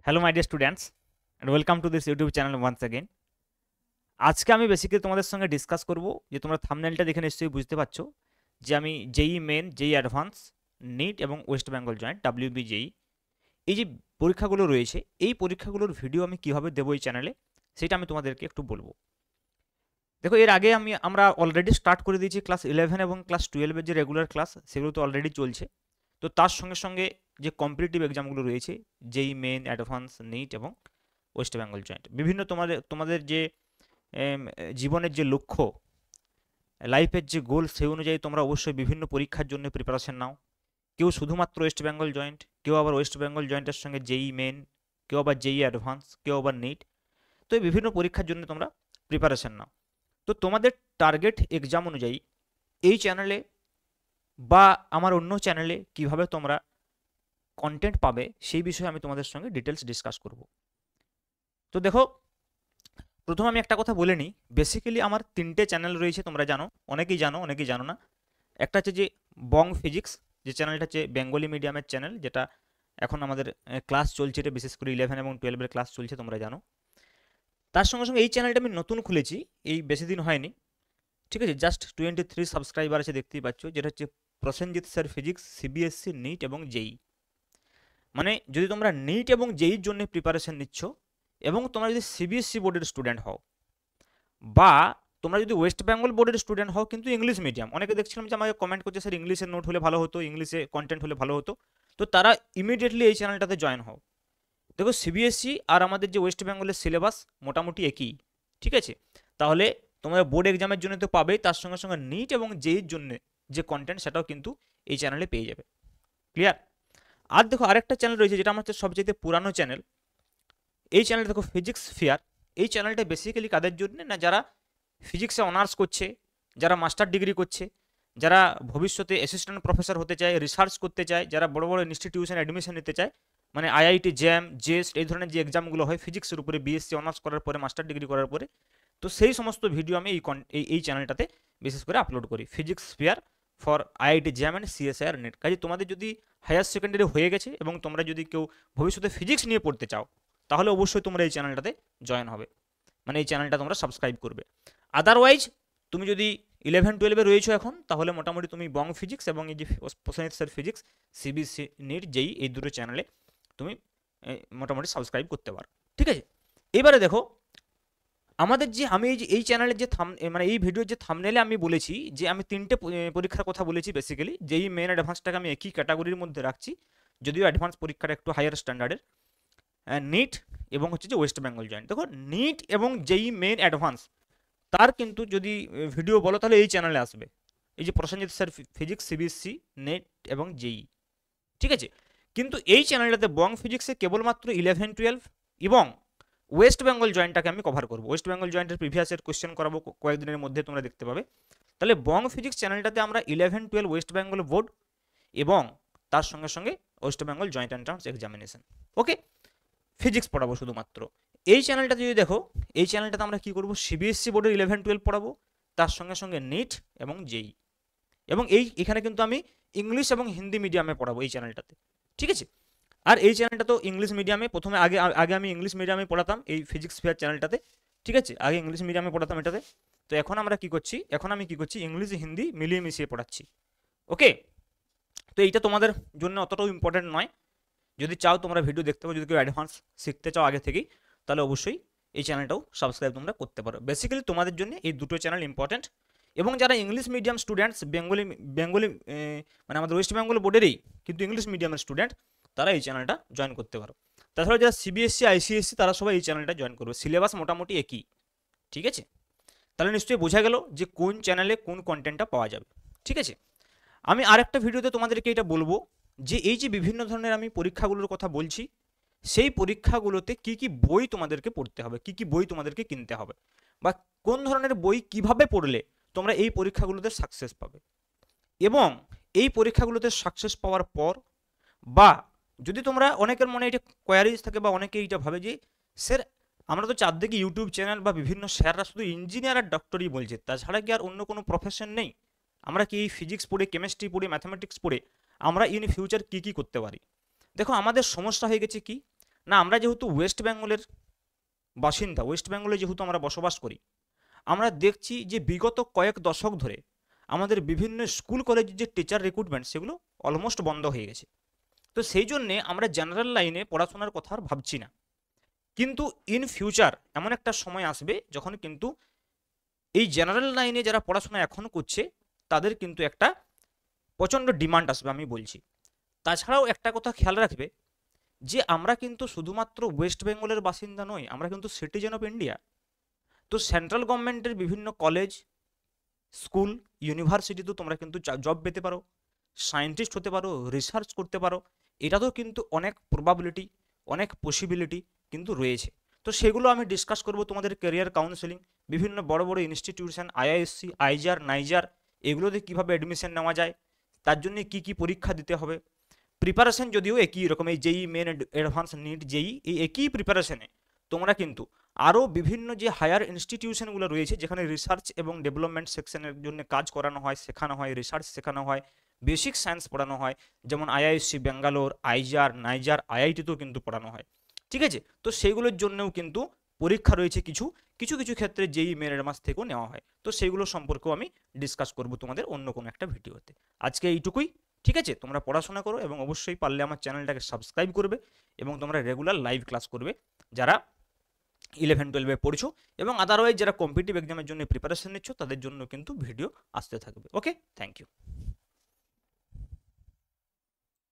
Hello my dear students and welcome to this YouTube channel once again. আজকে আমি basically তোমাদের সঙ্গে discuss করব যে তোমরা থাম্বনেলটা দেখে নিশ্চয়ই বুঝতে পারছো যে আমি জেই মেন, জেই অ্যাডভান্স, নিট এবং ওয়েস্ট বেঙ্গল জয়েন্ট WBJEE এই যে পরীক্ষাগুলো রয়েছে, এই পরীক্ষাগুলোর ভিডিও আমি কীভাবে দেবো এই চ্যানেলে সেটা আমি তোমাদেরকে একটু বলবো। দেখো, এর আগে আমরা অলরেডি স্টার্ট করে দিয়েছি ক্লাস 11 এবং ক্লাস 12-এর যে রেগুলার ক্লাস, সেগুলো তো অলরেডি চলছে। তো তার সঙ্গে সঙ্গে যে কম্পিটিটিভ এক্সামগুলো রয়েছে, জেই মেন, অ্যাডভান্স, নিট এবং ওয়েস্ট বেঙ্গল জয়েন্ট, বিভিন্ন তোমাদের যে জীবনের যে লক্ষ্য, লাইফের যে গোল, সেই অনুযায়ী তোমরা অবশ্যই বিভিন্ন পরীক্ষার জন্য প্রিপারেশন নাও। কেউ শুধুমাত্র ওয়েস্ট বেঙ্গল জয়েন্ট, কেউ আবার ওয়েস্ট বেঙ্গল জয়েন্টের সঙ্গে জেই মেন, কেউ আবার জেই অ্যাডভান্স, কেউ আবার নিট। তো এই বিভিন্ন পরীক্ষার জন্য তোমরা প্রিপারেশন নাও। তো তোমাদের টার্গেট এক্সাম অনুযায়ী এই চ্যানেলে বা আমার অন্য চ্যানেলে কিভাবে তোমরা কন্টেন্ট পাবে সেই বিষয়ে আমি তোমাদের সঙ্গে ডিটেলস ডিসকাস করব। তো দেখো, প্রথমে আমি একটা কথা বলে নিই। বেসিক্যালি আমার 3টে চ্যানেল রয়েছে, তোমরা জানো, অনেকেই জানো, অনেকেই জানো না। একটা হচ্ছে যে বং ফিজিক্স, যে চ্যানেলটা হচ্ছে বেঙ্গলি মিডিয়ামের চ্যানেল, যেটা এখন আমাদের ক্লাস চলছে, এটা বিশেষ করে 11 এবং 12-এর ক্লাস চলছে, তোমরা জানো। তার সঙ্গে সঙ্গে এই চ্যানেলটা আমি নতুন খুলেছি, এই বেশি দিন হয়নি, ঠিক আছে। জাস্ট 23 সাবস্ক্রাইবার আছে, দেখতেই পাচ্ছ, যেটা হচ্ছে Prasenjit sir physics, CBSE, NEET এবং জেই। মানে যদি তোমরা নিট এবং জেইর জন্য প্রিপারেশন নিচ্ছ এবং তোমরা যদি সিবিএসসি বোর্ডের স্টুডেন্ট হও, বা তোমরা যদি ওয়েস্ট বেঙ্গল বোর্ডের স্টুডেন্ট হও কিন্তু ইংলিশ মিডিয়াম, অনেকে দেখছিলাম যে আমাকে কমেন্ট করছে, স্যার ইংলিশের নোট হলে ভালো হতো, ইংলিশে কন্টেন্ট হলে ভালো হতো, তো তারা ইমিডিয়েটলি এই চ্যানেলটাতে জয়েন হও। দেখো, সিবিএসসি আর আমাদের যে ওয়েস্ট বেঙ্গলের সিলেবাস মোটামুটি একই, ঠিক আছে। তাহলে তোমরা বোর্ড এক্সামের জন্য তো পাবেই, তার সঙ্গে সঙ্গে নিট এবং জেইর জন্য যে কন্টেন্ট সেটাও কিন্তু এই চ্যানেলে পেয়ে যাবে। ক্লিয়ার? আর দেখো, আরেকটা চ্যানেল রয়েছে যেটা আমার হচ্ছে সবচেয়ে পুরানো চ্যানেল। এই চ্যানেল দেখো, ফিজিক্স ফেয়ার। এই চ্যানেলটা বেসিক্যালি কাদের জন্য না, যারা ফিজিক্সে অনার্স করছে, যারা মাস্টার ডিগ্রি করছে, যারা ভবিষ্যতে অ্যাসিস্ট্যান্ট প্রফেসর হতে চায়, রিসার্চ করতে চায়, যারা বড় বড় ইনস্টিটিউশনে অ্যাডমিশন নিতে চায়, মানে আইআইটি, জ্যাম, জেস্ট, এই ধরনের যে এক্সামগুলো হয় ফিজিক্সের উপরে, বিএসসি অনার্স করার পরে, মাস্টার ডিগ্রি করার পরে, তো সেই সমস্ত ভিডিও আমি এই চ্যানেলটাতে বিশেষ করে আপলোড করি। Physics fare for IIT jam and CSIR net. কাজে তোমাদের যদি হায়ার সেকেন্ডারি হয়ে গেছে এবং তোমরা যদি কেউ ভবিষ্যতে ফিজিক্স নিয়ে পড়তে চাও, তাহলে অবশ্যই তোমরা এই চ্যানেলটাতে জয়েন হবে, মানে এই চ্যানেলটা তোমরা সাবস্ক্রাইব করবে। আদারওয়াইজ তুমি যদি 11-12-এ রয়েছো এখন, তাহলে মোটামুটি তুমি বং ফিজিক্স এবং এই যে Prosenjit sir physics, CBSE, NEET, JEE, এই দুটো চ্যানেলে তুমি মোটামুটি সাবস্ক্রাইব করতে পারো, ঠিক আছে। এবারে দেখো, আমাদের যে আমি এই চ্যানেলের যে মানে এই ভিডিওর যে থাম্বনেলে আমি বলেছি যে আমি 3টে পরীক্ষার কথা বলেছি। বেসিক্যালি যেই মেন, অ্যাডভান্সটাকে আমি একই ক্যাটাগরির মধ্যে রাখছি, যদিও অ্যাডভান্স পরীক্ষাটা একটু হায়ার স্ট্যান্ডার্ডের। নিট এবং হচ্ছে যে ওয়েস্ট বেঙ্গল জয়েন্ট। দেখো, নিট এবং জেই মেন, অ্যাডভান্স, তার কিন্তু যদি ভিডিও বলো তাহলে এই চ্যানেলে আসবে, এই যে Prosenjit sir physics, CBSE, net এবং জেই, ঠিক আছে। কিন্তু এই চ্যানেলটাতে বং ফিজিক্সে কেবলমাত্র 11-12 এবং ওয়েস্ট বেঙ্গল জয়েন্টটাকে আমি কভার করবো। ওয়েস্ট বেঙ্গল জয়েন্টের প্রিভিয়াস ইয়ার কোয়েশ্চেন করাবো কয়েকদিনের মধ্যে, তোমরা দেখতে পাবে। তাহলে বং ফিজিক্স চ্যানেলটাতে আমরা 11-12 ওয়েস্ট বেঙ্গল বোর্ড এবং তার সঙ্গে সঙ্গে West Bengal joint entrance examination, okay, physics পড়াবো শুধুমাত্র। এই চ্যানেলটা যদি দেখো, এই চ্যানেলটাতে আমরা কি করবো, সিবিএসসি বোর্ডের 11-12 পড়াবো, তার সঙ্গে সঙ্গে নিট এবং জেই, এবং এখানে কিন্তু আমি ইংলিশ এবং হিন্দি মিডিয়ামে পড়াবো এই চ্যানেলটাতে, ঠিক আছে। আর এই চ্যানেলটা তো ইংলিশ মিডিয়ামে, প্রথমে আগে আগে আমি ইংলিশ মিডিয়ামে পড়াতাম এই ফিজিক্স ফেয়ার চ্যানেলটাতে, ঠিক আছে, আগে ইংলিশ মিডিয়ামে পড়াতাম এটাতে। তো এখন আমরা কি করছি, এখন আমি কি করছি, ইংলিশ হিন্দি মিলিয়ে মিশিয়ে পড়াচ্ছি, ওকে। তো এইটা তোমাদের জন্য অতটাও ইম্পর্টেন্ট নয়। যদি চাও তোমরা ভিডিও দেখতে পারো, যদি কেউ অ্যাডভান্স শিখতে চাও আগে থেকেই, তাহলে অবশ্যই এই চ্যানেলটাও সাবস্ক্রাইব তোমরা করতে পারো। বেসিক্যালি তোমাদের জন্য এই দুটো চ্যানেল ইম্পর্টেন্ট। এবং যারা English medium students, Bengali Bengali মানে আমাদের ওয়েস্ট বেঙ্গল বোর্ডেরই কিন্তু ইংলিশ মিডিয়ামের স্টুডেন্ট, তারা এই চ্যানেলটা জয়েন করতে পারো। তাছাড়া যারা সিবিএসসি, আইসিএসসি, তারা সবাই এই চ্যানেলটা জয়েন করবে। সিলেবাস মোটামুটি একই, ঠিক আছে। তাহলে নিশ্চয়ই বোঝা গেল যে কোন চ্যানেলে কোন কন্টেন্টটা পাওয়া যাবে, ঠিক আছে। আমি আরেকটা ভিডিওতে তোমাদেরকে এটা বলবো যে এই যে বিভিন্ন ধরনের আমি পরীক্ষাগুলোর কথা বলছি, সেই পরীক্ষাগুলোতে কি কি বই তোমাদেরকে পড়তে হবে, কি কি বই তোমাদেরকে কিনতে হবে, বা কোন ধরনের বই কিভাবে পড়লে তোমরা এই পরীক্ষাগুলোতে সাকসেস পাবে। এবং এই পরীক্ষাগুলোতে সাকসেস পাওয়ার পর, বা যদি তোমরা, অনেকের মনে এটা কোয়ারিজ থাকে বা অনেকে এইটা ভাবে যে স্যার আমরা তো চারদিকে ইউটিউব চ্যানেল বা বিভিন্ন স্যাররা শুধু ইঞ্জিনিয়ার আর ডক্টরই বলছে, তাছাড়া কি আর অন্য কোনো প্রফেশন নেই? আমরা কি এই ফিজিক্স পড়ে, কেমিস্ট্রি পড়ে, ম্যাথামেটিক্স পড়ে আমরা ইন ফিউচার কী কী করতে পারি? দেখো, আমাদের সমস্যা হয়ে গেছে কি না আমরা যেহেতু ওয়েস্ট বেঙ্গলের বাসিন্দা, ওয়েস্ট বেঙ্গলে যেহেতু আমরা বসবাস করি, আমরা দেখছি যে বিগত কয়েক দশক ধরে আমাদের বিভিন্ন স্কুল কলেজের যে টিচার রিক্রুটমেন্ট সেগুলো অলমোস্ট বন্ধ হয়ে গেছে। তো সেই জন্যে আমরা জেনারেল লাইনে পড়াশোনার কথা আর ভাবছি না। কিন্তু ইন ফিউচার এমন একটা সময় আসবে যখন কিন্তু এই জেনারেল লাইনে যারা পড়াশোনা এখন করছে তাদের কিন্তু একটা প্রচণ্ড ডিমান্ড আসবে, আমি বলছি। তাছাড়াও একটা কথা খেয়াল রাখবে যে আমরা কিন্তু শুধুমাত্র ওয়েস্ট বেঙ্গলের বাসিন্দা নই, আমরা কিন্তু সিটিজেন অফ ইন্ডিয়া। তো সেন্ট্রাল গভর্নমেন্টের বিভিন্ন কলেজ, স্কুল, ইউনিভার্সিটিতেও তোমরা কিন্তু জব পেতে পারো, সায়েন্টিস্ট হতে পারো, রিসার্চ করতে পারো। এটাতেও কিন্তু অনেক প্রবাবিলিটি, অনেক পসিবিলিটি কিন্তু রয়েছে। তো সেগুলো আমি ডিসকাস করব তোমাদের ক্যারিয়ার কাউন্সেলিং, বিভিন্ন বড় বড় ইনস্টিটিউশন, আইআইএসসি, আইজার, নাইজার, এগুলোতে কীভাবে অ্যাডমিশন নেওয়া যায়, তার জন্য কি কি পরীক্ষা দিতে হবে। প্রিপারেশন যদিও একই রকম, এই জেই মেন, অ্যাডভান্স, নিট, জেই, এই একই প্রিপারেশনে তোমরা কিন্তু আরও বিভিন্ন যে হায়ার ইনস্টিটিউশনগুলো রয়েছে যেখানে রিসার্চ এবং ডেভেলপমেন্ট সেকশনের জন্য কাজ করানো হয়, শেখানো হয়, রিসার্চ শেখানো হয়, বেসিক সায়েন্স পড়ানো হয়, যেমন আইআইএসসি ব্যাঙ্গালোর, আইজার, নাইজার, আইআইটিতেও কিন্তু পড়ানো হয়। ঠিক আছে, তো সেইগুলোর জন্যও কিন্তু পরীক্ষা রয়েছে, কিছু কিছু কিছু ক্ষেত্রে জেই মেন অ্যাডভান্স থেকেও নেওয়া হয়। তো সেইগুলো সম্পর্কেও আমি ডিসকাস করব তোমাদের অন্য কোনো একটা ভিডিওতে। আজকে এইটুকুই। ঠিক আছে, তোমরা পড়াশোনা করো এবং অবশ্যই পারলে আমার চ্যানেলটাকে সাবস্ক্রাইব করবে এবং তোমরা রেগুলার লাইভ ক্লাস করবে যারা 11-12 পড়ছো, এবং আদারওয়াইজ যারা কম্পিটিটিভ এক্সামের জন্য প্রিপারেশন নিচ্ছ তাদের জন্য কিন্তু ভিডিও আসতে থাকবে। ওকে, থ্যাংক ইউ।